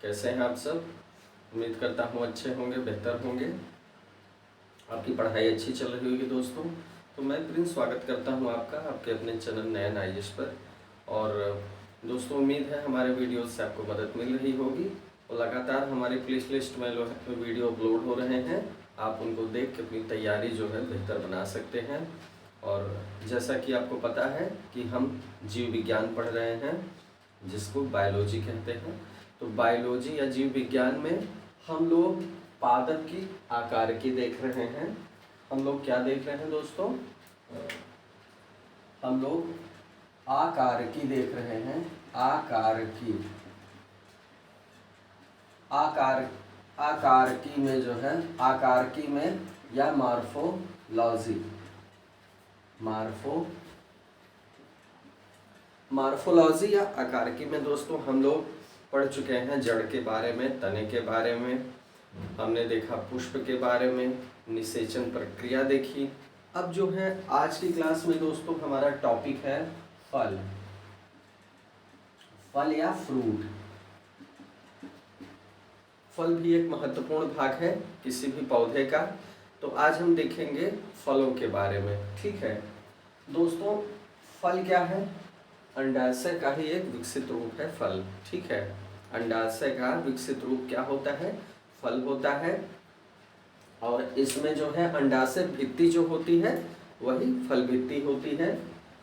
कैसे हैं आप सब। उम्मीद करता हूँ अच्छे होंगे, बेहतर होंगे। आपकी पढ़ाई अच्छी चल रही होगी दोस्तों। तो मैं प्रिंस स्वागत करता हूँ आपका आपके अपने चैनल नयन आईएएस पर। और दोस्तों उम्मीद है हमारे वीडियोस से आपको मदद मिल रही होगी और लगातार हमारे प्ले लिस्ट में वीडियो अपलोड हो रहे हैं। आप उनको देख के अपनी तैयारी जो है बेहतर बना सकते हैं। और जैसा कि आपको पता है कि हम जीव विज्ञान पढ़ रहे हैं, जिसको बायोलॉजी कहते हैं। तो बायोलॉजी या जीव विज्ञान में हम लोग पादप की आकार की देख रहे हैं। हम लोग क्या देख रहे हैं दोस्तों? हम लोग आकार की देख रहे हैं। आकार की आकार की में जो है आकार की में या मार्फोलॉजी या आकारिकी में दोस्तों हम लोग पढ़ चुके हैं जड़ के बारे में, तने के बारे में, हमने देखा पुष्प के बारे में, निषेचन प्रक्रिया देखी। अब जो है आज की क्लास में दोस्तों हमारा टॉपिक है फल या फ्रूट। फल भी एक महत्वपूर्ण भाग है किसी भी पौधे का। तो आज हम देखेंगे फलों के बारे में। ठीक है दोस्तों, फल क्या है? अंडाशय का ही एक विकसित रूप है फल। ठीक है, अंडाशय का विकसित रूप क्या होता है? फल होता है। और इसमें जो है अंडाशय भित्ति जो होती है वही फल भित्ति होती है।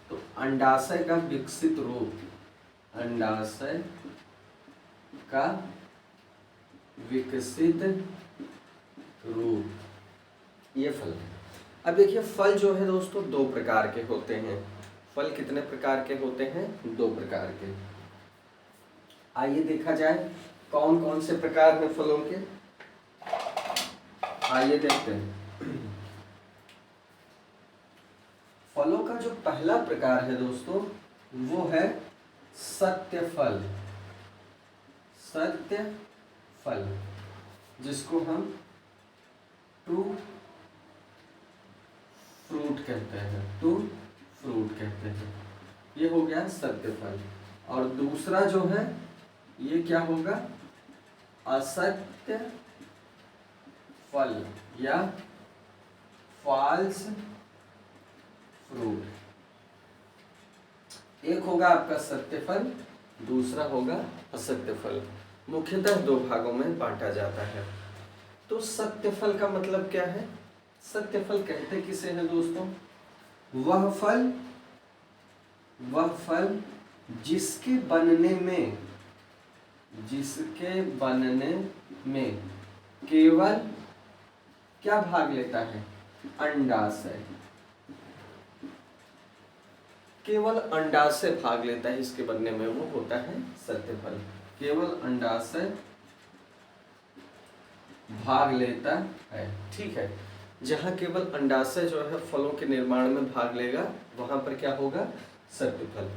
तो अंडाशय का विकसित रूप, अंडाशय का विकसित रूप, ये फल है। अब देखिए फल जो है दोस्तों दो प्रकार के होते हैं। फल कितने प्रकार के होते हैं? दो प्रकार के। आइए देखा जाए कौन कौन से प्रकार हैं फलों के। आइए देखते हैं। फलों का जो पहला प्रकार है दोस्तों वो है सत्य फल। सत्य फल, जिसको हम ट्रू फ्रूट कहते हैं। ट्रू फ्रूट कहते हैं। ये हो गया सत्य फल। और दूसरा जो है ये क्या होगा? असत्य फल या फॉल्स फ्रूट। एक होगा आपका सत्य फल, दूसरा होगा असत्य फल। मुख्यतः दो भागों में बांटा जाता है। तो सत्य फल का मतलब क्या है? सत्य फल कहते किसे हैं दोस्तों? वह फल जिसके बनने में केवल क्या भाग लेता है? अंडाशय। केवल अंडाशय भाग लेता है इसके बनने में, वो होता है सत्य फल। केवल अंडाशय भाग लेता है। ठीक है, जहाँ केवल अंडाशय जो है फलों के निर्माण में भाग लेगा वहां पर क्या होगा? सत्य फल।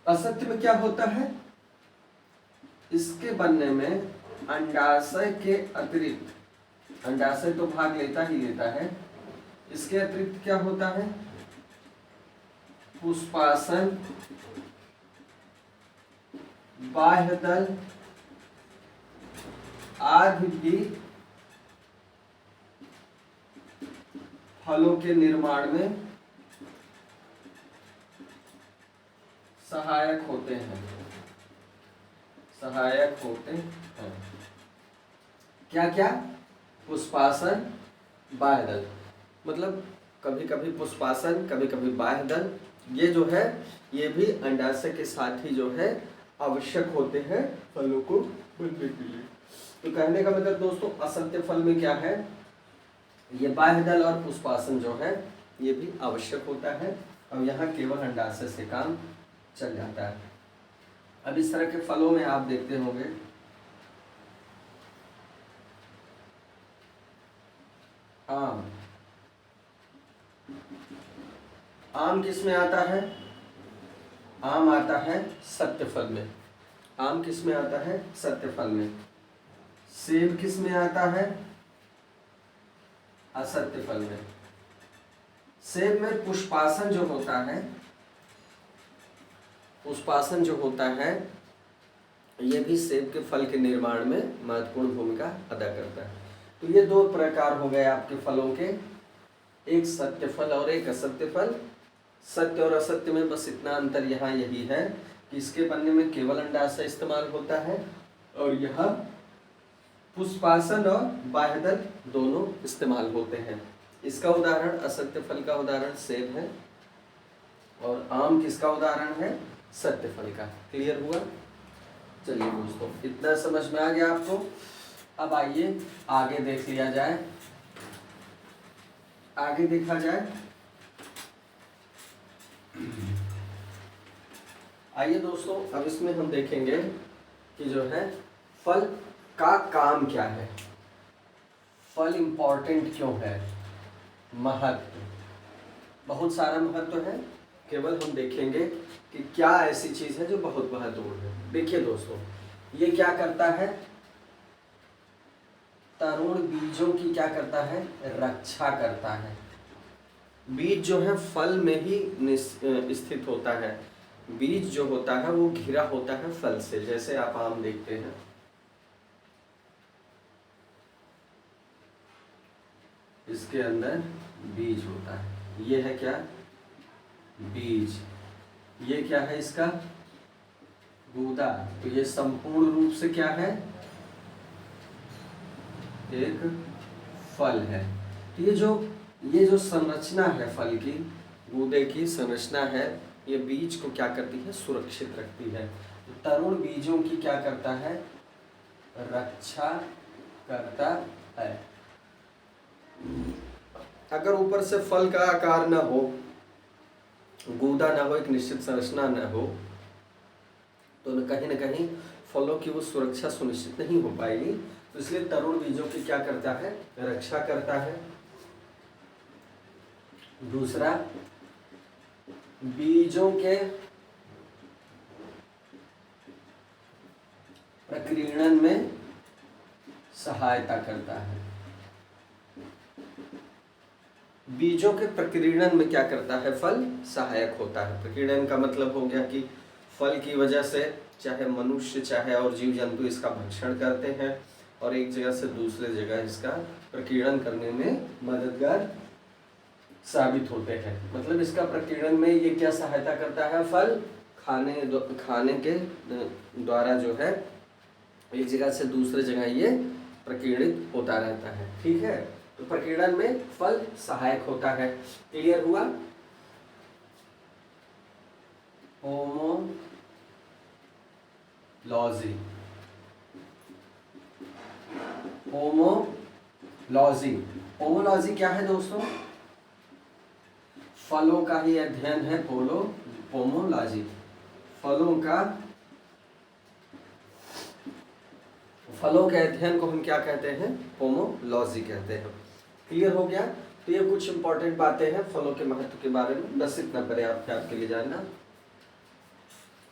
असत्य में क्या होता है? इसके बनने में अंडाशय के अतिरिक्त, अंडाशय तो भाग लेता ही लेता है, इसके अतिरिक्त क्या होता है? पुष्पासन, बाह्यदल आदि भी फलों के निर्माण में सहायक होते हैं। क्या क्या? पुष्पासन, बाह्यदल। मतलब कभी कभी पुष्पासन, कभी कभी बाह्यदल, ये जो है ये भी अंडाशय के साथ ही जो है आवश्यक होते हैं फलों को बनने के लिए। तो कहने का मतलब दोस्तों असत्य फल में क्या है? ये बाह्यदल और पुष्पासन जो है ये भी आवश्यक होता है और यहाँ केवल अंडाशय से काम चल जाता है। अब इस तरह के फलों में आप देखते होंगे आम। आम किस में आता है? आम आता है सत्य फल में। आम किस में आता है? सत्य फल में। सेब किस में आता है? असत्य फल में। सेब में पुष्पासन जो होता है, पुष्पासन जो होता है ये भी सेब के फल के निर्माण में महत्वपूर्ण भूमिका अदा करता है। तो ये दो प्रकार हो गए आपके फलों के, एक सत्य फल और एक असत्य फल। सत्य और असत्य में बस इतना अंतर यहाँ यही है कि इसके बनने में केवल अंडाशय इस्तेमाल होता है और यहाँ पुष्पासन और बाह्यदल दोनों इस्तेमाल होते हैं। इसका उदाहरण, असत्य फल का उदाहरण सेब है और आम किसका उदाहरण है? सत्य फल का। क्लियर हुआ? चलिए दोस्तों, इतना समझ में आ गया आपको। अब आइए आगे देख लिया जाए, आगे देखा जाए। आइए दोस्तों, अब इसमें हम देखेंगे कि जो है फल का काम क्या है, फल इम्पोर्टेंट क्यों है, महत्व, बहुत सारा महत्व है। केवल हम देखेंगे कि क्या ऐसी चीज है जो बहुत महत्वपूर्ण है। देखिए दोस्तों, ये क्या करता है? तरुण बीजों की क्या करता है? रक्षा करता है। बीज जो है फल में ही स्थित होता है। बीज जो होता है वो घिरा होता है फल से। जैसे आप आम देखते हैं, इसके अंदर बीज होता है। ये है क्या? बीज। ये क्या है इसका? गूदा। तो ये संपूर्ण रूप से क्या है? एक फल है। तो ये जो संरचना है फल की, गूदे की संरचना है, ये बीज को क्या करती है? सुरक्षित रखती है। तो तरुण बीजों की क्या करता है? रक्षा करता है। अगर ऊपर से फल का आकार ना हो, गूदा ना हो, एक निश्चित संरचना ना हो, तो न कहीं फलों की वो सुरक्षा सुनिश्चित नहीं हो पाएगी। तो इसलिए तरुण बीजों की क्या करता है? रक्षा करता है। दूसरा, बीजों के प्रकीर्णन में सहायता करता है। बीजों के प्रकीर्णन में क्या करता है? फल सहायक होता है। प्रकीर्णन का मतलब हो गया कि फल की वजह से चाहे मनुष्य चाहे और जीव जंतु इसका भक्षण करते हैं और एक जगह से दूसरे जगह इसका प्रकीर्णन करने में मददगार साबित होते हैं। मतलब इसका प्रकीर्णन में ये क्या सहायता करता है? फल खाने के द्वारा जो है एक जगह से दूसरे जगह ये प्रकीर्णित होता रहता है। ठीक है, तो प्रकीर्णन में फल सहायक होता है। क्लियर हुआ? होमोलॉजी। होमोलॉजी, होमोलॉजी क्या है दोस्तों? फलों का ही अध्ययन है। होमोलॉजी, फलों के अध्ययन को हम क्या कहते हैं? होमोलॉजी कहते हैं। क्लियर हो गया? तो ये कुछ इंपॉर्टेंट बातें हैं फलों के महत्व के बारे में, बस इतना पर्याप्त है आपके लिए जानना।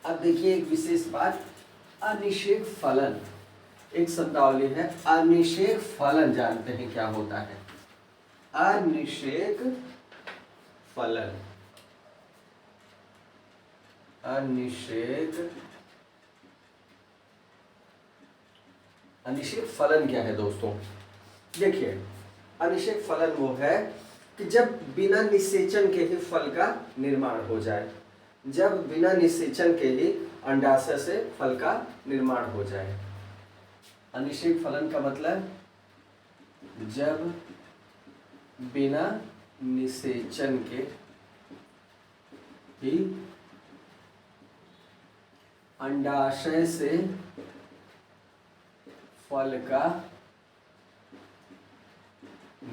अब देखिए एक विशेष बात, अनिषेक फलन, एक शब्दावली है अनिषेक फलन। जानते हैं क्या होता है? अनिषेक फलन। अनिषेक फलन क्या है दोस्तों? देखिए, अनिषेक फलन वो है कि जब बिना निषेचन के ही फल का निर्माण हो जाए। जब बिना निषेचन के ही अंडाशय से फल का निर्माण हो जाए। अनिषेक फलन का मतलब जब बिना निषेचन के ही अंडाशय से फल का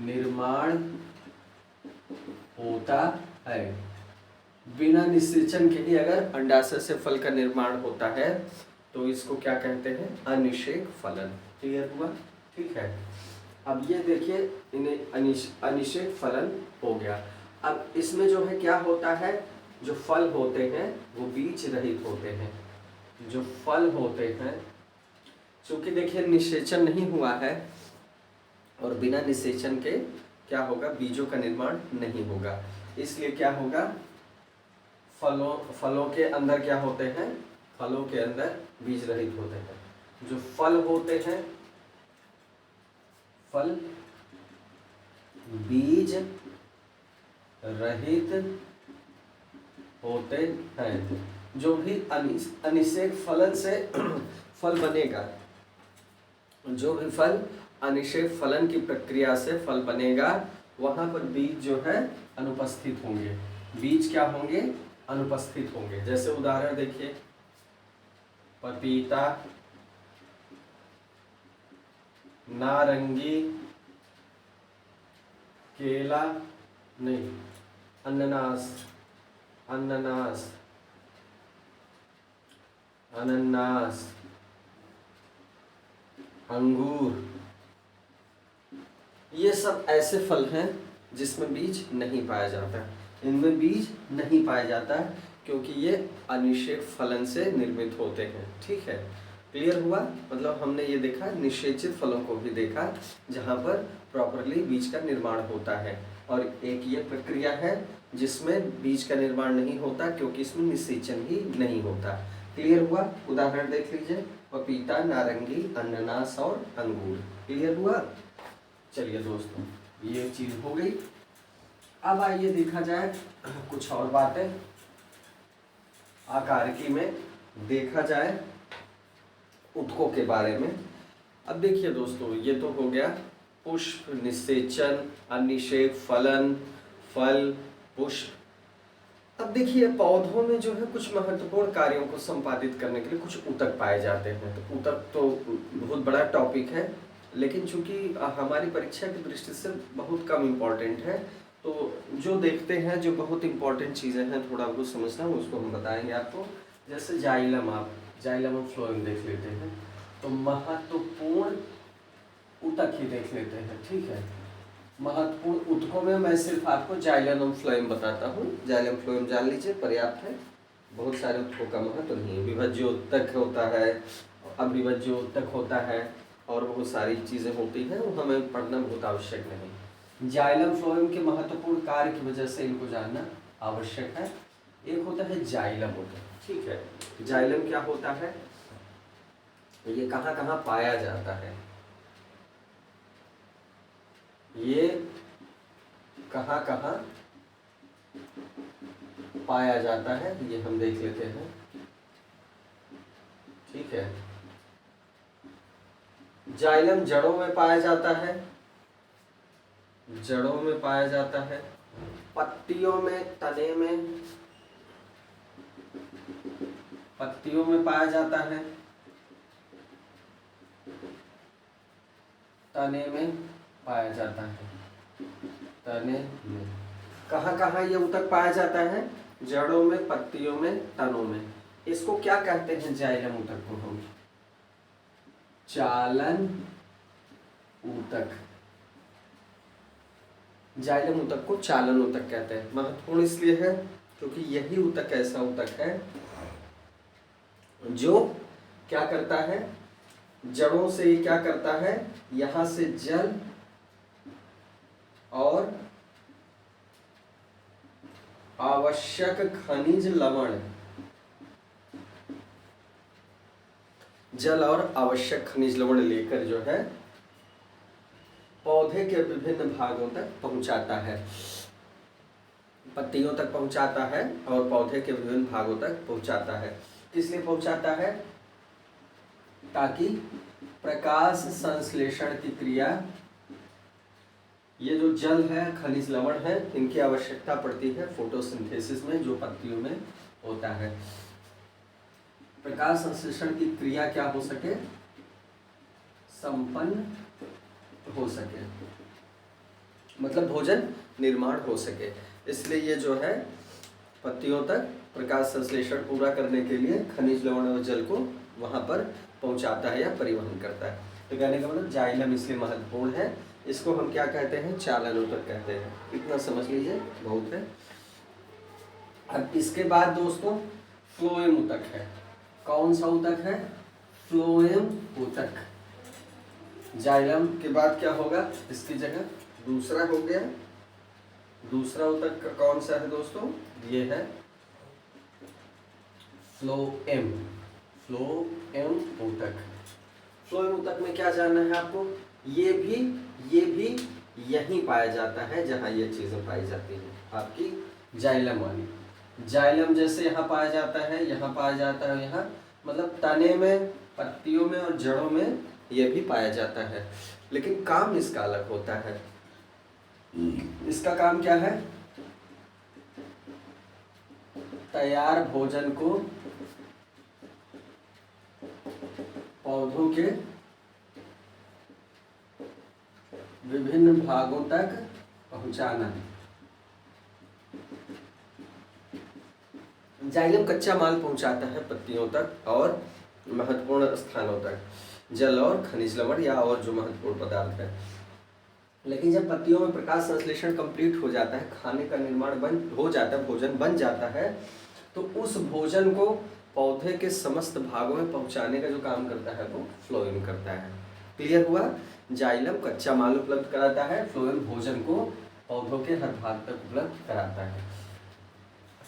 निर्माण होता है। बिना निषेचन के ही अगर अंडाशय से फल का निर्माण होता है तो इसको क्या कहते हैं? अनिषेक फलन। क्लियर हुआ? ठीक है। अब ये देखिए, इन्हें अनिषेक फलन हो गया। अब इसमें जो है क्या होता है? जो फल होते हैं वो बीज रहित होते हैं। जो फल होते हैं, क्योंकि देखिए निषेचन नहीं हुआ है और बिना निषेचन के क्या होगा? बीजों का निर्माण नहीं होगा। इसलिए क्या होगा? फलों के अंदर क्या होते हैं? फलों के अंदर बीज रहित होते हैं। जो फल होते हैं, फल बीज रहित होते हैं। जो भी अनिषेक फलन से फल बनेगा, जो भी फल अनिषेक फलन की प्रक्रिया से फल बनेगा, वहां पर बीज जो है अनुपस्थित होंगे। बीज क्या होंगे? अनुपस्थित होंगे। जैसे उदाहरण देखिए, पपीता, नारंगी, केला नहीं, अनानास, अनानास, अनानास, अंगूर, ये सब ऐसे फल हैं जिसमें बीज नहीं पाया जाता। इनमें बीज नहीं पाया जाता क्योंकि ये अनिषेक फलन से निर्मित होते हैं। ठीक है, क्लियर हुआ? मतलब हमने ये देखा, निषेचित फलों को भी देखा जहाँ पर प्रॉपरली बीज का निर्माण होता है, और एक ये प्रक्रिया है जिसमें बीज का निर्माण नहीं होता क्योंकि इसमें निषेचन ही नहीं होता। क्लियर हुआ? उदाहरण देख लीजिए, पपीता, नारंगी, अनानास और अंगूर। क्लियर हुआ? चलिए दोस्तों, ये चीज हो गई। अब आइए देखा जाए कुछ और बातें। आकारिकी में देखा जाए उत्कों के बारे में। अब देखिए दोस्तों, ये तो हो गया पुष्प, निषेचन, अनिषेक फलन, फल, पुष्प। अब देखिए पौधों में जो है कुछ महत्वपूर्ण कार्यों को संपादित करने के लिए कुछ ऊतक पाए जाते हैं। तो ऊतक तो बहुत बड़ा टॉपिक है, लेकिन चूंकि हमारी परीक्षा की दृष्टि से बहुत कम इम्पोर्टेंट है, तो जो देखते हैं, जो बहुत इम्पोर्टेंट चीज़ें हैं थोड़ा बहुत समझना, उसको हम बताएंगे आपको। जैसे जाइलम, आप जाइलम और फ्लोएम देख लेते हैं, तो महत्वपूर्ण ऊतक ही देख लेते हैं। ठीक है, महत्वपूर्ण ऊतकों में मैं सिर्फ आपको जाइलम और फ्लोएम बताता हूँ। जाइलम फ्लोएम जान लीजिए, पर्याप्त है। बहुत सारे ऊतकों का महत्व नहीं है। विभज्य ऊतक होता है, अविभज्य ऊतक होता है, और बहुत सारी चीज़ें होती हैं, वो हमें पढ़ना बहुत आवश्यक नहीं। जाइलम फ्लोएम के महत्वपूर्ण कार्य की वजह से इनको जानना आवश्यक है। एक होता है जाइलम ऊतक। ठीक है, जाइलम क्या होता है, ये कहाँ कहाँ पाया जाता है, ये कहाँ कहाँ पाया जाता है, ये हम देख लेते हैं। ठीक है, जाइलम जड़ों में पाया जाता है, जड़ों में पाया जाता है, पत्तियों में, तने में, पत्तियों में पाया जाता है, तने में पाया जाता है, तने में। कहाँ कहाँ ये ऊतक पाया जाता है? जड़ों में, पत्तियों में, तनों में। इसको क्या कहते हैं? जाइलम ऊतक को हम चालन ऊतक, जाइलम ऊतक को चालन ऊतक कहते हैं। महत्वपूर्ण इसलिए है क्योंकि यही ऊतक ऐसा ऊतक है जो क्या करता है, जड़ों से ये क्या करता है, यहां से जल और आवश्यक खनिज लवण, जल और आवश्यक खनिज लवण लेकर जो है पौधे के विभिन्न भागों तक पहुंचाता है, पत्तियों तक पहुंचाता है और पौधे के विभिन्न भागों तक पहुंचाता है। इसलिए पहुंचाता है ताकि प्रकाश संश्लेषण की क्रिया, ये जो जल है, खनिज लवण है, इनकी आवश्यकता पड़ती है फोटोसिंथेसिस में, जो पत्तियों में होता है। प्रकाश संश्लेषण की क्रिया क्या हो सके, संपन्न हो सके, मतलब भोजन निर्माण हो सके। इसलिए ये जो है पत्तियों तक प्रकाश संश्लेषण पूरा करने के लिए खनिज लवण और जल को वहां पर पहुंचाता है या परिवहन करता है। तो कहने का मतलब जाइलम इसलिए महत्वपूर्ण है। इसको हम क्या कहते हैं? चालन ऊतक कहते हैं। इतना समझ लीजिए, बहुत है। अब इसके बाद दोस्तों फ्लोएम ऊतक है। कौन सा ऊतक है? फ्लोएम ऊतक। जाइलम के बाद क्या होगा इसकी जगह? दूसरा हो गया। दूसरा ऊतक का कौन सा है दोस्तों? ये है फ्लोएम। फ्लोएम ऊतक। फ्लोएम ऊतक में क्या जानना है आपको? ये भी यहीं पाया जाता है जहां ये चीजें पाई जाती हैं आपकी जाइलम वाली। जाइलम जैसे यहाँ पाया जाता है, यहाँ पाया जाता है, यहाँ मतलब तने में, पत्तियों में और जड़ों में ये भी पाया जाता है। लेकिन काम इसका अलग होता है। इसका काम क्या है? तैयार भोजन को पौधों के विभिन्न भागों तक पहुंचाना। जाइलम कच्चा माल पहुंचाता है पत्तियों तक और महत्वपूर्ण स्थानों तक, जल और खनिज लवण या और जो महत्वपूर्ण पदार्थ है। लेकिन जब पत्तियों में प्रकाश संश्लेषण कंप्लीट हो जाता है, खाने का निर्माण हो जाता है, भोजन बन जाता है, तो उस भोजन को पौधे के समस्त भागों में पहुंचाने का जो काम करता है वो फ्लोएम करता है। क्लियर हुआ? जाइलम कच्चा माल उपलब्ध कराता है, फ्लोएम भोजन को पौधों के हर भाग तक उपलब्ध कराता है।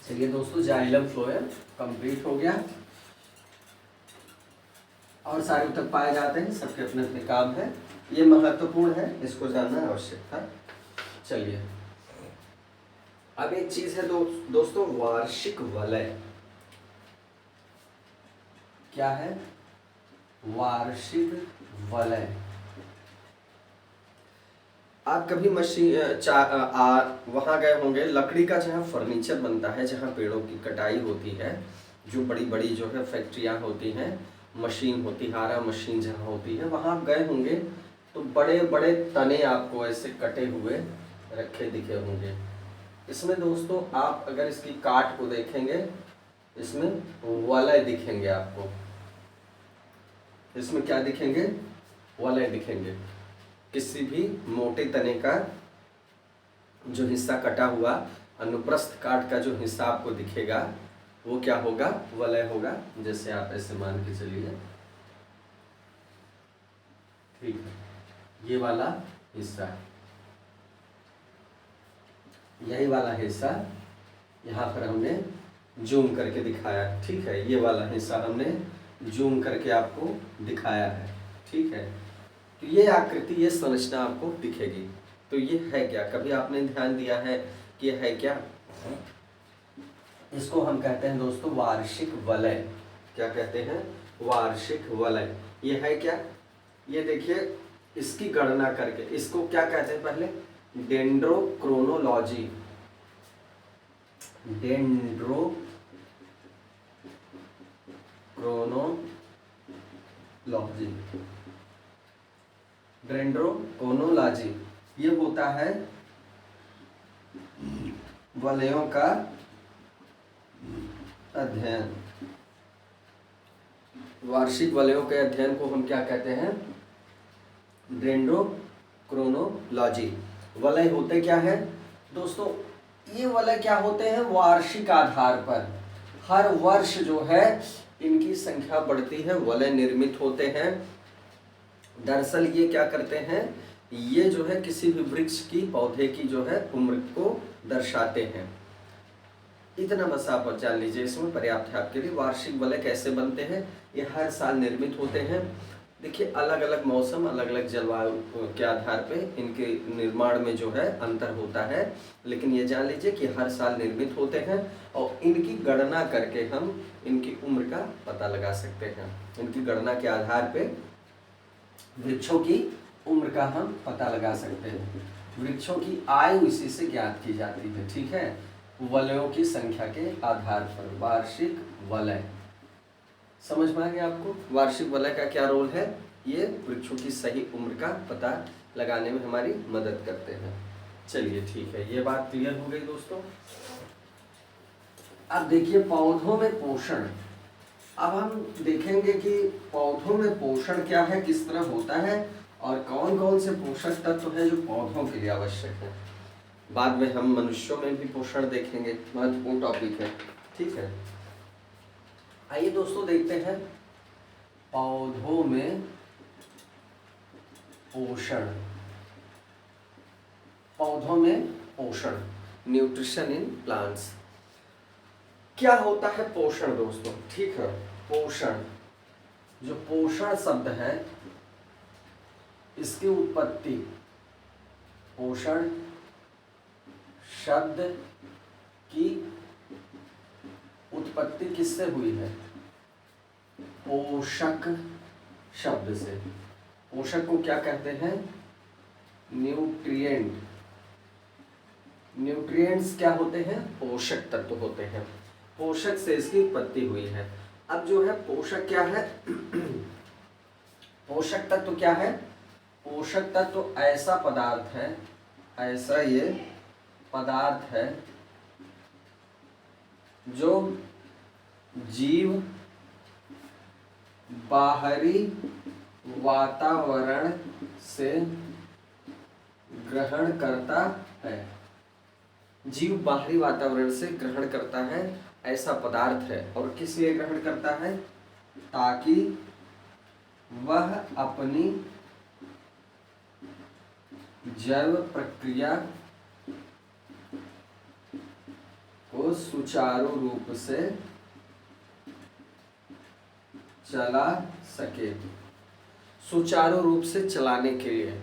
चलिए दोस्तों, जाइलम फ्लोएम कंप्लीट हो गया और सारे तक पाए जाते हैं, सबके अपने अपने काम है। ये महत्वपूर्ण है, इसको जानना आवश्यक था। चलिए अब एक चीज है दोस्तों, वार्षिक वलय। क्या है? वार्षिक वलय। आप कभी वहां गए होंगे, लकड़ी का जहाँ फर्नीचर बनता है, जहाँ पेड़ों की कटाई होती है, जो बड़ी बड़ी जो है फैक्ट्रियां होती हैं, मशीन होती, हारा मशीन जहाँ होती है, वहां गए होंगे तो बड़े बड़े तने आपको ऐसे कटे हुए रखे दिखे होंगे। इसमें दोस्तों आप अगर इसकी काट को देखेंगे, इसमें वलय दिखेंगे आपको। इसमें क्या दिखेंगे? वलय दिखेंगे। किसी भी मोटे तने का जो हिस्सा कटा हुआ, अनुप्रस्थ काट का जो हिस्सा आपको दिखेगा वो क्या होगा? वलय होगा। जैसे आप ऐसे मान के चलिए, ठीक है, ये वाला हिस्सा, यही वाला हिस्सा यहाँ पर हमने जूम करके दिखाया, ठीक है, ये वाला हिस्सा हमने जूम करके आपको दिखाया है, ठीक है। तो ये आकृति, ये संरचना आपको दिखेगी। तो ये है क्या? कभी आपने ध्यान दिया है कि ये है क्या? इसको हम कहते हैं दोस्तों वार्षिक वलय। क्या कहते हैं? वार्षिक वलय। ये है क्या? ये देखिए, इसकी गणना करके इसको क्या कहते हैं? पहले डेंड्रोक्रोनोलॉजी। डेंड्रोक्रोनोलॉजी ये होता है वलयों का अध्ययन। वार्षिक वलयों के अध्ययन को हम क्या कहते हैं? डेंड्रोक्रोनोलॉजी। वलय होते क्या है दोस्तों? ये वलय क्या होते हैं? वार्षिक आधार पर हर वर्ष जो है इनकी संख्या बढ़ती है, वलय निर्मित होते हैं। दरअसल ये क्या करते हैं? ये जो है किसी भी वृक्ष की, पौधे की जो है उम्र को दर्शाते हैं। इतना बस आप जान लीजिए, इसमें पर्याप्त है आपके लिए। वार्षिक वलय कैसे बनते हैं? ये हर साल निर्मित होते हैं। देखिए, अलग अलग मौसम, अलग अलग जलवायु के आधार पे इनके निर्माण में जो है अंतर होता है, लेकिन ये जान लीजिए कि हर साल निर्मित होते हैं और इनकी गणना करके हम इनकी उम्र का पता लगा सकते हैं। इनकी गणना के आधार पे वृक्षों की उम्र का हम पता लगा सकते हैं। वृक्षों की आयु इसी से ज्ञात की जाती है, ठीक है, वलयों की संख्या के आधार पर। वार्षिक वलय समझ में आ गया आपको? वार्षिक वलय का क्या रोल है? ये वृक्षों की सही उम्र का पता लगाने में हमारी मदद करते हैं। चलिए ठीक है, ये बात क्लियर हो गई दोस्तों। अब देखिए पौधों में पोषण। अब हम देखेंगे कि पौधों में पोषण क्या है, किस तरह होता है और कौन कौन से पोषक तत्व हैं जो पौधों के लिए आवश्यक है। बाद में हम मनुष्यों में भी पोषण देखेंगे, महत्वपूर्ण टॉपिक है, ठीक है। आइए दोस्तों देखते हैं पौधों में पोषण। पौधों में पोषण, न्यूट्रिशन इन प्लांट्स। क्या होता है पोषण दोस्तों? ठीक है, पोषण जो पोषण शब्द है इसकी उत्पत्ति, पोषण शब्द की उत्पत्ति किससे हुई है? पोषक शब्द से। पोषक को क्या कहते हैं? न्यूट्रिएंट। न्यूट्रिएंट्स क्या होते हैं? पोषक तत्व होते हैं। पोषक से इसकी उत्पत्ति हुई है। अब जो है पोषक क्या है? पोषक तत्व क्या है? पोषक तत्व ऐसा पदार्थ है, ऐसा ये पदार्थ है जो जीव बाहरी वातावरण से ग्रहण करता है। जीव बाहरी वातावरण से ग्रहण करता है ऐसा पदार्थ है। और किस लिए ग्रहण करता है? ताकि वह अपनी जैव प्रक्रिया को सुचारू रूप से चला सके। सुचारू रूप से चलाने के लिए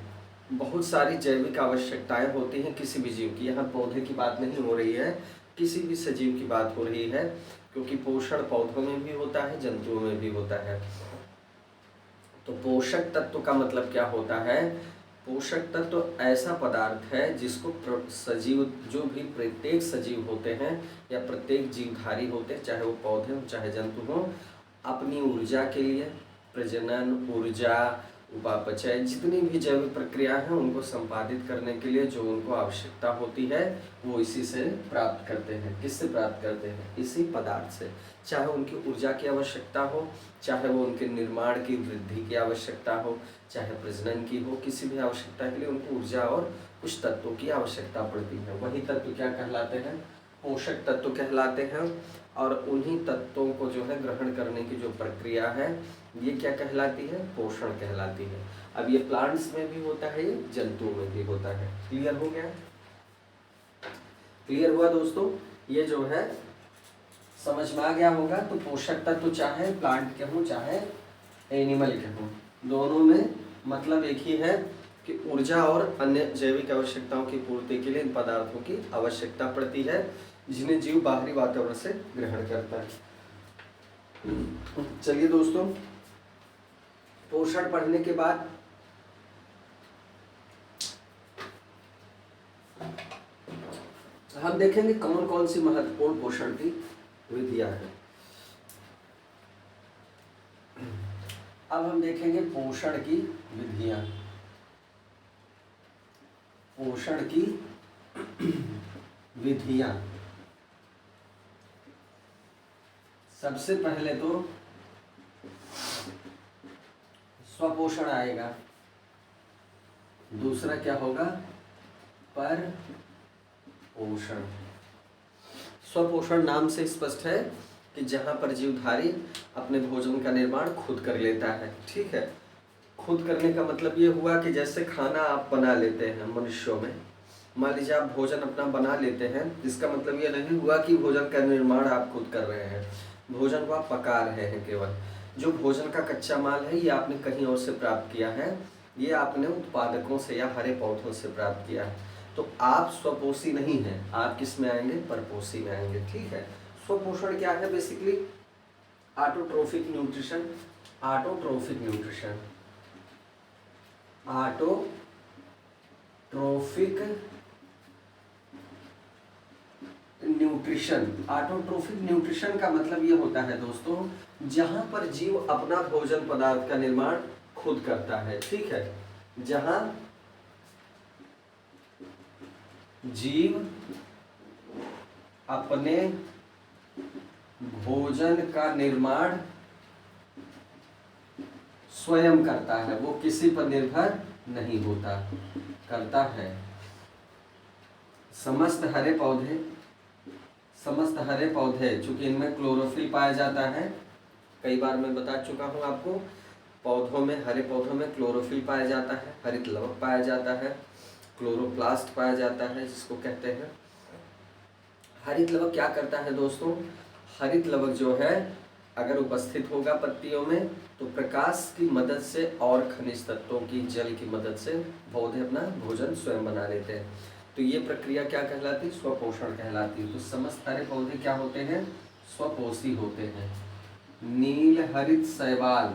बहुत सारी जैविक आवश्यकताएं होती हैं किसी भी जीव की। यहाँ पौधे की बात नहीं हो रही है, किसी भी सजीव की बात हो रही है, क्योंकि पोषण पौधों में भी होता है, जंतुओं में भी होता है। तो पोषक तत्व का मतलब क्या होता है? पोषक तत्व ऐसा पदार्थ है जिसको सजीव, जो भी प्रत्येक सजीव होते हैं या प्रत्येक जीवधारी होते हैं, चाहे वो पौधे हो चाहे जंतु हो, अपनी ऊर्जा के लिए, प्रजनन, ऊर्जा, उपापचय, जितनी भी जैविक प्रक्रिया है उनको संपादित करने के लिए जो उनको आवश्यकता होती है वो इसी से प्राप्त करते हैं। किससे प्राप्त करते हैं? इसी पदार्थ से। चाहे उनकी ऊर्जा की आवश्यकता हो, चाहे वो उनके निर्माण की वृद्धि की आवश्यकता हो, चाहे प्रजनन की हो, किसी भी आवश्यकता के लिए उनको ऊर्जा और कुछ तत्वों की आवश्यकता पड़ती है। वही तत्व क्या कहलाते हैं? पोषक तत्व कहलाते हैं। और उन्हीं तत्वों को जो है ग्रहण करने की जो प्रक्रिया है ये क्या कहलाती है? पोषण कहलाती है। अब ये प्लांट्स में भी होता है, ये जंतुओं में भी होता है। क्लियर हो गया? क्लियर हुआ दोस्तों? ये जो है समझ में आ गया होगा। तो पोषक तत्व चाहे प्लांट के हों चाहे एनिमल के हों, दोनों में मतलब एक ही है कि ऊर्जा और अन्य जैविक आवश्यकताओं की पूर्ति के लिए इन पदार्थों की आवश्यकता पड़ती है जिन्हें जीव बाहरी वातावरण से ग्रहण करता है। चलिए दोस्तों, पोषण पढ़ने के बाद हम देखेंगे कौन कौन सी महत्वपूर्ण पोषण की विधियां हैं। अब हम देखेंगे पोषण की विधियां। पोषण की विधियां, सबसे पहले तो स्वपोषण आएगा, दूसरा क्या होगा? पर पोषण। स्वपोषण नाम से स्पष्ट है कि जहां पर जीवधारी अपने भोजन का निर्माण खुद कर लेता है। ठीक है, खुद करने का मतलब ये हुआ कि जैसे खाना आप बना लेते हैं मनुष्यों में, मान लीजिए आप भोजन अपना बना लेते हैं, इसका मतलब ये नहीं हुआ कि भोजन का निर्माण आप खुद कर रहे हैं, भोजन को आप पका रहे हैं। केवल जो भोजन का कच्चा माल है ये आपने कहीं और से प्राप्त किया है, ये आपने उत्पादकों से या हरे पौधों से प्राप्त किया है। तो आप स्वपोषी नहीं हैं, आप किस में आएंगे? परपोषी में आएंगे। ठीक है, स्वपोषण क्या है? Basically autotrophic nutrition. Autotrophic nutrition, autotrophic nutrition. Autotrophic nutrition का मतलब ये होता है दोस्तों, जहां पर जीव अपना भोजन पदार्थ का निर्माण खुद करता है। ठीक है, जहां जीव अपने भोजन का निर्माण स्वयं करता है, वो किसी पर निर्भर नहीं होता, करता है। समस्त हरे पौधे चूंकि इनमें क्लोरोफिल पाया जाता है, कई बार मैं बता चुका हूं आपको, पौधों में, हरे पौधों में क्लोरोफिल पाया जाता है, हरित लवक पाया जाता है, क्लोरोप्लास्ट पाया जाता है जिसको कहते हैं। हरित लवक क्या करता है दोस्तों? हरित लवक जो है अगर उपस्थित होगा पत्तियों में तो प्रकाश की मदद से और खनिज तत्वों की जल की मदद से पौधे अपना भोजन स्वयं बना लेते हैं। तो ये प्रक्रिया क्या कहलाती है? स्वपोषण कहलाती है। तो समस्त सारे पौधे क्या होते हैं? स्वपोषी होते हैं। नील हरित शैवाल,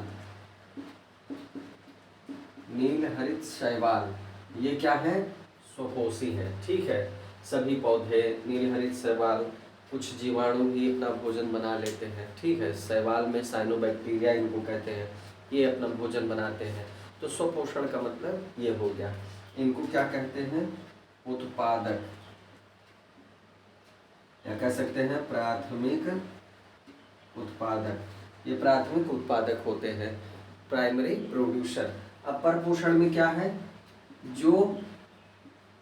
नील हरित शैवाल ये क्या है? स्वपोषी है। ठीक है, सभी पौधे नील हरित शैवाल, कुछ जीवाणु भी अपना भोजन बना लेते हैं। ठीक है, शैवाल में साइनोबैक्टीरिया इनको कहते हैं, ये अपना भोजन बनाते हैं। तो स्वपोषण का मतलब ये हो गया। इनको क्या कहते हैं? उत्पादक, क्या कह सकते हैं? प्राथमिक उत्पादक। ये प्राथमिक उत्पादक होते हैं, प्राइमरी प्रोड्यूसर। अब परपोषण में क्या है? जो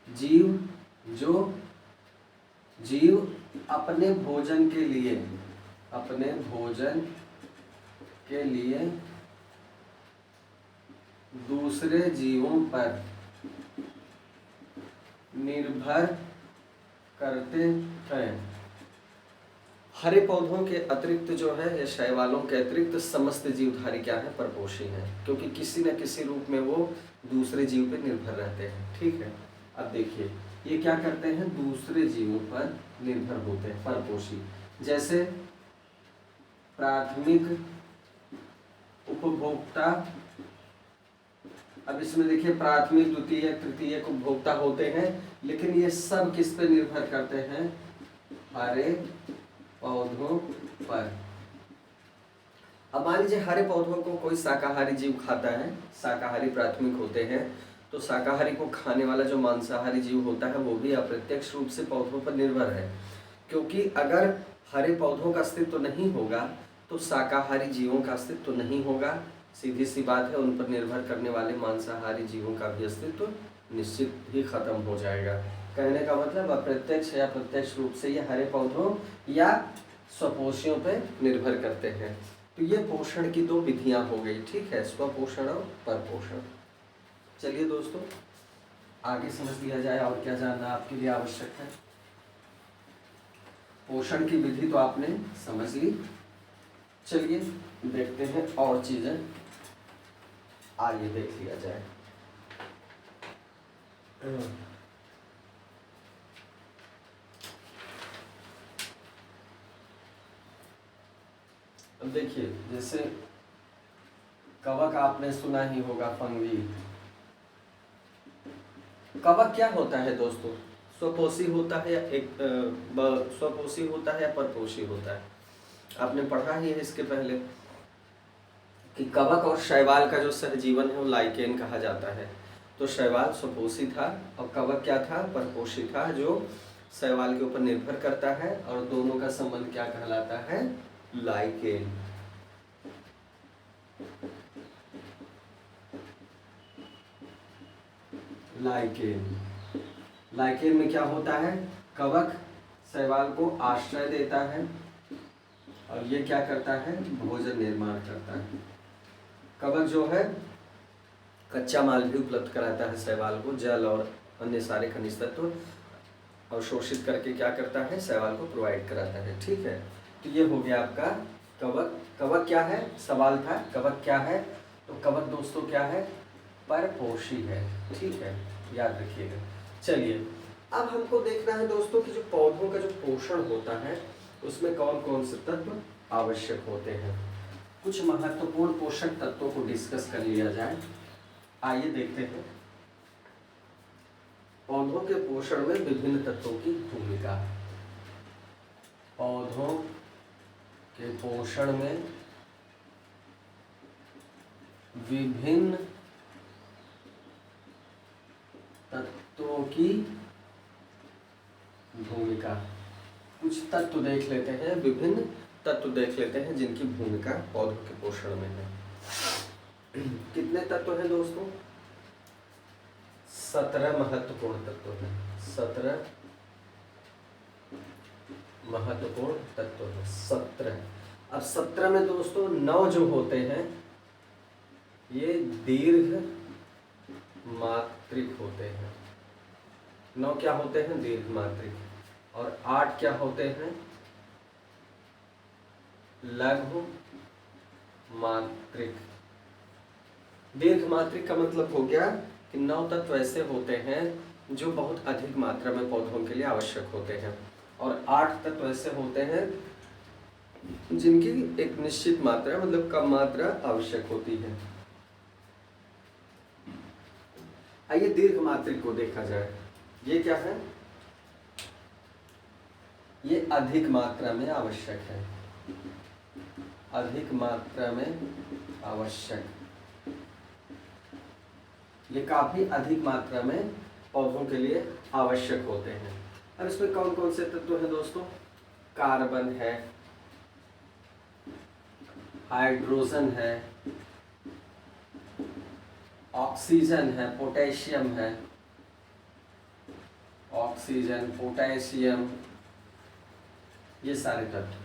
जीव अपने भोजन के लिए दूसरे जीवों पर निर्भर करते हैं। हरे पौधों के अतिरिक्त जो है, या शैवालों के अतिरिक्त समस्त जीवधारी क्या है? परपोषी हैं, क्योंकि किसी न किसी रूप में वो दूसरे जीव पर निर्भर रहते हैं। ठीक है, अब देखिए ये क्या करते हैं? दूसरे जीवों पर निर्भर होते हैं, परपोषी। जैसे प्राथमिक उपभोक्ता, अब इसमें देखिए प्राथमिक, द्वितीयक, तृतीयक उपभोक्ता होते हैं, लेकिन ये सब किस पे निर्भर करते हैं? हरे पौधों पर। अब मान लीजिए हरे पौधों को कोई शाकाहारी जीव खाता है, शाकाहारी प्राथमिक होते हैं, तो शाकाहारी को खाने वाला जो मांसाहारी जीव होता है वो भी अप्रत्यक्ष रूप से पौधों पर निर्भर है, क्योंकि अगर हरे पौधों का अस्तित्व नहीं होगा तो शाकाहारी जीवों का अस्तित्व नहीं होगा। सीधी सी बात है, उन पर निर्भर करने वाले मांसाहारी जीवों का भी अस्तित्व निश्चित ही खत्म हो जाएगा। कहने का मतलब अप्रत्यक्ष या प्रत्यक्ष रूप से ये हरे पौधों या स्वपोषियों पर निर्भर करते हैं। तो ये पोषण की दो विधियां हो गई। ठीक है, स्वपोषण और परपोषण। चलिए दोस्तों आगे समझ लिया जाए और क्या जानना आपके लिए आवश्यक है। पोषण की विधि तो आपने समझ ली, चलिए देखते हैं और चीजें, आइए देख लिया जाए। अब देखिए जैसे कवक आपने सुना ही होगा, फंगी। कवक क्या होता है दोस्तों? स्वपोषी होता है या स्वपोषी होता है या परपोषी होता है? आपने पढ़ा ही है इसके पहले कि कवक और शैवाल का जो सहजीवन है वो लाइकेन कहा जाता है। तो शैवाल स्वपोषी था और कवक क्या था? परपोषी था, जो शैवाल के ऊपर निर्भर करता है, और दोनों का संबंध क्या कहलाता है? लाइकेन। लाइकेन में क्या होता है? कवक शैवाल को आश्रय देता है और ये क्या करता है? भोजन निर्माण करता है। कवक जो है कच्चा माल भी उपलब्ध कराता है शैवाल को, जल और अन्य सारे खनिज तत्व अवशोषित करके क्या करता है? शैवाल को प्रोवाइड कराता है। ठीक है, तो ये हो गया आपका कवक। कवक क्या है? सवाल था कवक क्या है, तो कवक दोस्तों क्या है? परपोषी है। ठीक है, याद रखिएगा। चलिए अब हमको देखना है दोस्तों कि जो पौधों का जो पोषण होता है उसमें कौन कौन से तत्व आवश्यक होते हैं। कुछ महत्वपूर्ण पोषक तत्वों को डिस्कस कर लिया जाए। आइए देखते हैं पौधों के पोषण में विभिन्न तत्वों की भूमिका। पौधों के पोषण में विभिन्न तत्वों की भूमिका। कुछ तत्व देख लेते हैं, विभिन्न तत्व देख लेते हैं जिनकी भूमिका पौधों के पोषण में है। कितने तत्व हैं दोस्तों? 17 महत्वपूर्ण तत्व हैं। 17 महत्वपूर्ण तत्व हैं, 17। अब 17 में दोस्तों 9 जो होते हैं ये दीर्घ मात्रिक होते हैं। 9 क्या होते हैं? दीर्घ मात्रिक। और 8 क्या होते हैं? लघु मात्रिक। दीर्घ मात्रिक का मतलब हो गया कि 9 तत्व ऐसे होते हैं जो बहुत अधिक मात्रा में पौधों के लिए आवश्यक होते हैं, और 8 तत्व ऐसे होते हैं जिनकी एक निश्चित मात्रा मतलब कम मात्रा आवश्यक होती है। आइए दीर्घ मात्रिक को देखा जाए। ये क्या है? ये अधिक मात्रा में आवश्यक है, अधिक मात्रा में आवश्यक। ये काफी अधिक मात्रा में पौधों के लिए आवश्यक होते हैं। अब इसमें कौन कौन से तत्व हैं दोस्तों? कार्बन है, हाइड्रोजन है, ऑक्सीजन है, पोटेशियम है, ऑक्सीजन, पोटेशियम, ये सारे तत्व,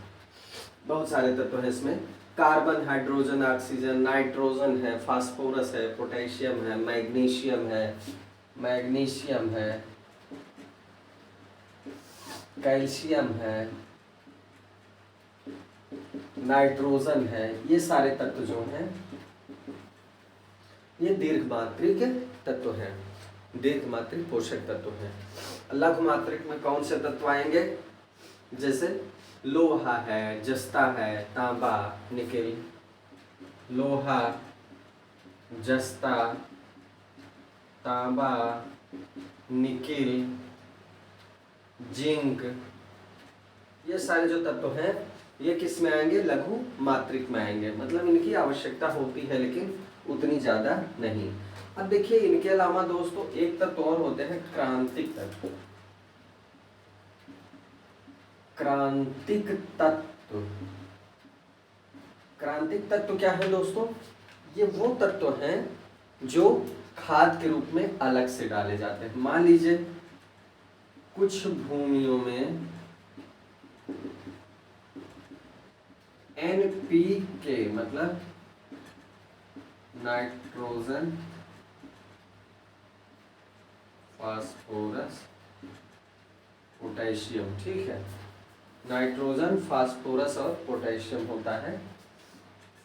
बहुत सारे तत्व हैं इसमें। कार्बन, हाइड्रोजन, ऑक्सीजन, नाइट्रोजन है, फास्फोरस है, पोटेशियम है, मैग्नीशियम है, कैल्शियम है, नाइट्रोजन है। ये सारे तत्व जो हैं ये दीर्घ मात्रिक तत्व हैं, दीर्घ मात्रिक पोषक तत्व हैं। लघु मात्रिक में कौन से तत्व आएंगे? जैसे लोहा है, जस्ता है, तांबा, निकेल। लोहा, जस्ता, तांबा, निकेल, जिंक, ये सारे जो तत्व हैं ये किस में आएंगे? लघु मात्रिक में आएंगे। मतलब इनकी आवश्यकता होती है लेकिन उतनी ज्यादा नहीं। अब देखिए इनके अलावा दोस्तों एक तत्व और होते हैं, क्रांतिक तत्व। क्रांतिक तत्व, क्रांतिक तत्व क्या है दोस्तों? ये वो तत्व हैं जो खाद के रूप में अलग से डाले जाते हैं। मान लीजिए कुछ भूमियों में NPK मतलब नाइट्रोजन, फास्फोरस, पोटेशियम, ठीक है, नाइट्रोजन, फास्फोरस और पोटेशियम होता है,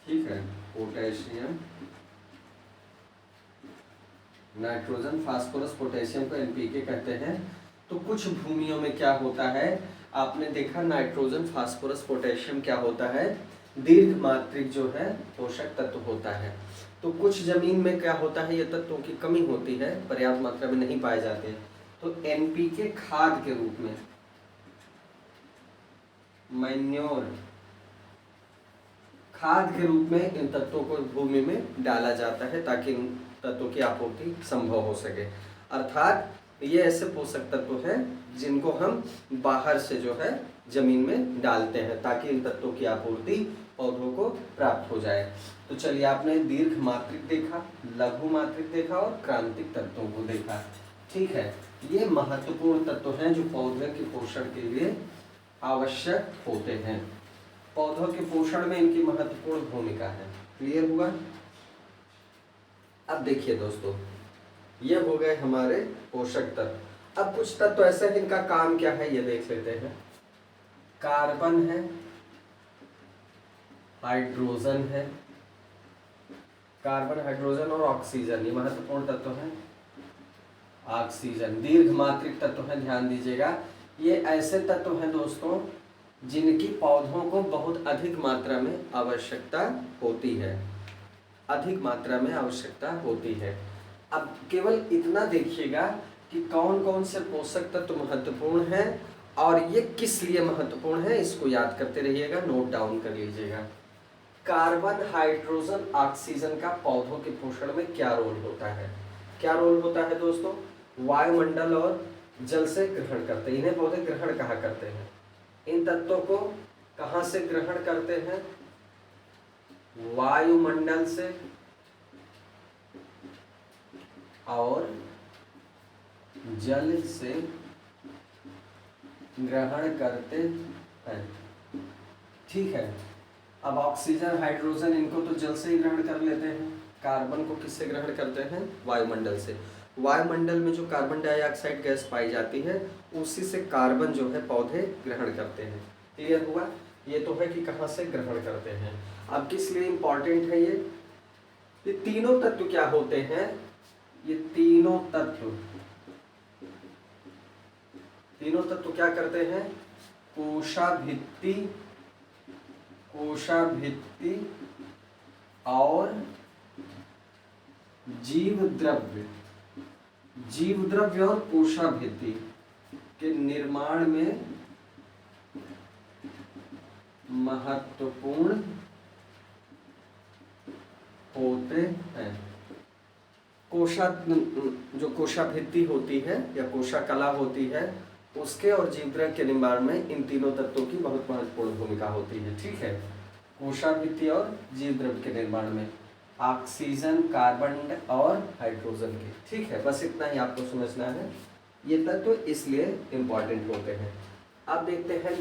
ठीक है, पोटेशियम, नाइट्रोजन, फास्फोरस, पोटेशियम को NPK कहते हैं। तो कुछ भूमियों में क्या होता है, आपने देखा नाइट्रोजन, फास्फोरस, पोटेशियम क्या होता है? दीर्घ मात्रिक जो है पोषक तत्व होता है। तो कुछ जमीन में क्या होता है, ये तत्वों की कमी होती है, पर्याप्त मात्रा में नहीं पाए जाते, तो NPK खाद के रूप में, मैन्योर, खाद के रूप में इन तत्वों को भूमि में डाला जाता है ताकि इन तत्वों की आपूर्ति संभव हो सके। अर्थात ये ऐसे पोषक तत्व हैं जिनको हम बाहर से जो है जमीन में डालते हैं ताकि इन तत्वों की आपूर्ति पौधों को प्राप्त हो जाए। तो चलिए आपने दीर्घ मात्रिक देखा, लघु मात्रिक देखा और क्रांतिक तत्वों को देखा, ठीक है। ये महत्वपूर्ण तत्व हैं जो पौधे के पोषण के लिए आवश्यक होते हैं। पौधों के पोषण में इनकी महत्वपूर्ण भूमिका है। क्लियर हुआ? अब देखिए दोस्तों, ये हो गए हमारे पोषक तत्व। अब कुछ तत्व ऐसे हैं इनका काम क्या है ये देख लेते हैं। कार्बन है, हाइड्रोजन है, कार्बन, हाइड्रोजन और ऑक्सीजन, ये महत्वपूर्ण तत्व हैं। ऑक्सीजन दीर्घ मात्रिक तत्व है, ध्यान दीजिएगा। ये ऐसे तत्व हैं दोस्तों जिनकी पौधों को बहुत अधिक मात्रा में आवश्यकता होती है, अधिक मात्रा में आवश्यकता होती है। अब केवल इतना देखिएगा कि कौन कौन से पोषक तत्व महत्वपूर्ण हैं और ये किस लिए महत्वपूर्ण है, इसको याद करते रहिएगा, नोट डाउन कर लीजिएगा। कार्बन, हाइड्रोजन, ऑक्सीजन का पौधों के पोषण में क्या रोल होता है? क्या रोल होता है दोस्तों? वायुमंडल और जल से ग्रहण करते हैं, इन्हें पौधे ग्रहण कहा करते हैं। इन तत्वों को कहाँ से ग्रहण करते हैं? वायुमंडल से और जल से ग्रहण करते हैं, ठीक है। अब ऑक्सीजन, हाइड्रोजन इनको तो जल से ही ग्रहण कर लेते हैं, कार्बन को किससे ग्रहण करते हैं? वायुमंडल से। वायुमंडल में जो कार्बन डाइऑक्साइड गैस पाई जाती है उसी से कार्बन जो है पौधे ग्रहण करते हैं। क्लियर हुआ? ये तो है कि कहाँ से ग्रहण करते हैं। अब किस लिए इम्पॉर्टेंट है ये तीनों तत्व क्या होते हैं? ये तीनों तत्व क्या करते हैं? कोशाभित्ति और जीव द्रव्य और कोशाभित्ति के निर्माण में महत्वपूर्ण होते हैं। जो कोशाभित्ति होती है या कोशा कला होती है, उसके और जीवद्रव्य के निर्माण में इन तीनों तत्वों की बहुत महत्वपूर्ण भूमिका होती है। ठीक है, कोशाभित्ति और जीवद्रव्य के निर्माण में ऑक्सीजन, कार्बन और हाइड्रोजन की। ठीक है, बस इतना ही आपको समझना है। ये तत्व इसलिए इम्पॉर्टेंट होते हैं। अब देखते हैं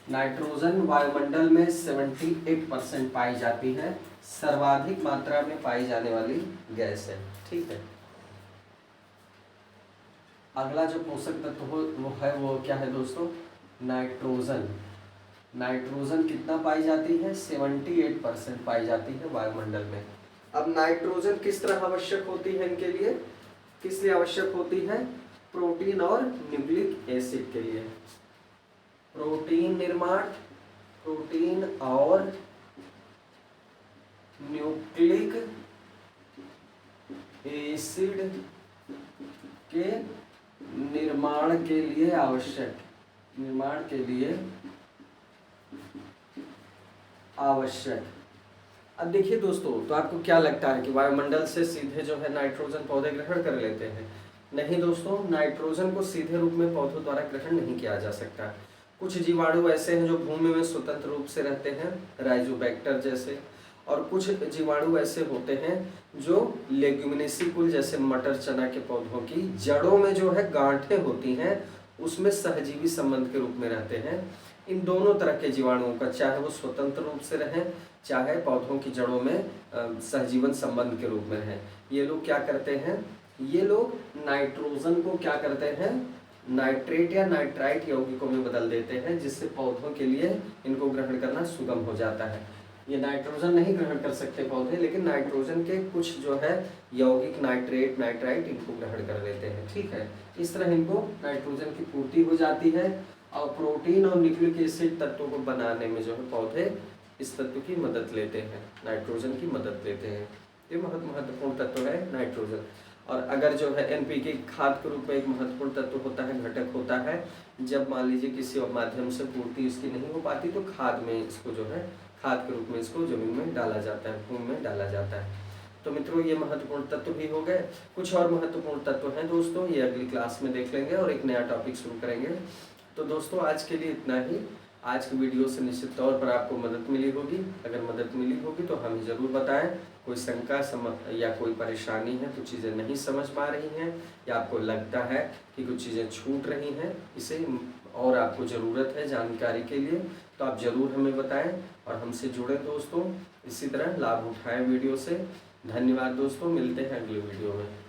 नाइट्रोजन वायुमंडल में 78% पाई जाती है, सर्वाधिक मात्रा में पाई जाने वाली गैस है। ठीक है, अगला जो पोषक तत्व वो क्या है दोस्तों? नाइट्रोजन कितना पाई जाती है? 78% पाई जाती है वायुमंडल में। अब नाइट्रोजन किस तरह आवश्यक होती है इनके लिए? किस लिए आवश्यक होती है? प्रोटीन और न्यूक्लिक एसिड के लिए। प्रोटीन निर्माण, प्रोटीन और न्यूक्लिक एसिड के निर्माण के लिए आवश्यक। अब देखिए दोस्तों, तो आपको क्या लगता है कि वायुमंडल से सीधे जो है नाइट्रोजन पौधे ग्रहण कर लेते हैं? नहीं दोस्तों, नाइट्रोजन को सीधे रूप में पौधों द्वारा ग्रहण नहीं किया जा सकता। कुछ जीवाणु ऐसे हैं जो भूमि में स्वतंत्र रूप से रहते हैं, राइजोबैक्टर जैसे, और कुछ जीवाणु ऐसे होते हैं जो लेग्यूमिनेसी कुल जैसे मटर चना के पौधों की जड़ों में जो है गांठें होती हैं, उसमें सहजीवी संबंध के रूप में रहते हैं। इन दोनों तरह के जीवाणुओं का, चाहे वो स्वतंत्र रूप से रहें, चाहे पौधों की जड़ों में सहजीवन संबंध के रूप में रहें, ये लोग क्या करते हैं? ये लोग नाइट्रोजन को क्या करते हैं? नाइट्रेट या नाइट्राइट यौगिकों में बदल देते हैं, जिससे पौधों के लिए इनको ग्रहण करना सुगम हो जाता है। ये नाइट्रोजन नहीं ग्रहण कर सकते पौधे, लेकिन नाइट्रोजन के कुछ जो है यौगिक नाइट्रेट, नाइट्राइट इनको ग्रहण कर लेते हैं। ठीक है, इस तरह इनको नाइट्रोजन की पूर्ति हो जाती है, और प्रोटीन और न्यूक्लिक एसिड तत्वों को बनाने में जो है पौधे इस तत्व की मदद लेते हैं, नाइट्रोजन की मदद लेते हैं। ये बहुत महत्वपूर्ण तत्व है नाइट्रोजन। और अगर जो है एनपीके खाद के रूप में एक महत्वपूर्ण तत्व होता है, घटक होता है, जब मान लीजिए किसी माध्यम से पूर्ति इसकी नहीं हो पाती, तो खाद में इसको जो है खाद के रूप में इसको जमीन में डाला जाता है, भूमि में डाला जाता है। तो मित्रों, ये महत्वपूर्ण तत्व भी हो गए। कुछ और महत्वपूर्ण तत्व हैं दोस्तों, ये अगली क्लास में देख लेंगे और एक नया टॉपिक शुरू करेंगे। तो दोस्तों, आज के लिए इतना ही। आज की वीडियो से निश्चित तौर पर आपको मदद मिली होगी। अगर मदद मिली होगी तो हमें ज़रूर बताएं। कोई शंका या कोई परेशानी है, कुछ चीज़ें नहीं समझ पा रही हैं, या आपको लगता है कि कुछ चीज़ें छूट रही हैं, इसे और आपको ज़रूरत है जानकारी के लिए, तो आप ज़रूर हमें बताएं और हमसे जुड़ें दोस्तों। इसी तरह लाभ उठाएं वीडियो से। धन्यवाद दोस्तों, मिलते हैं अगले वीडियो में।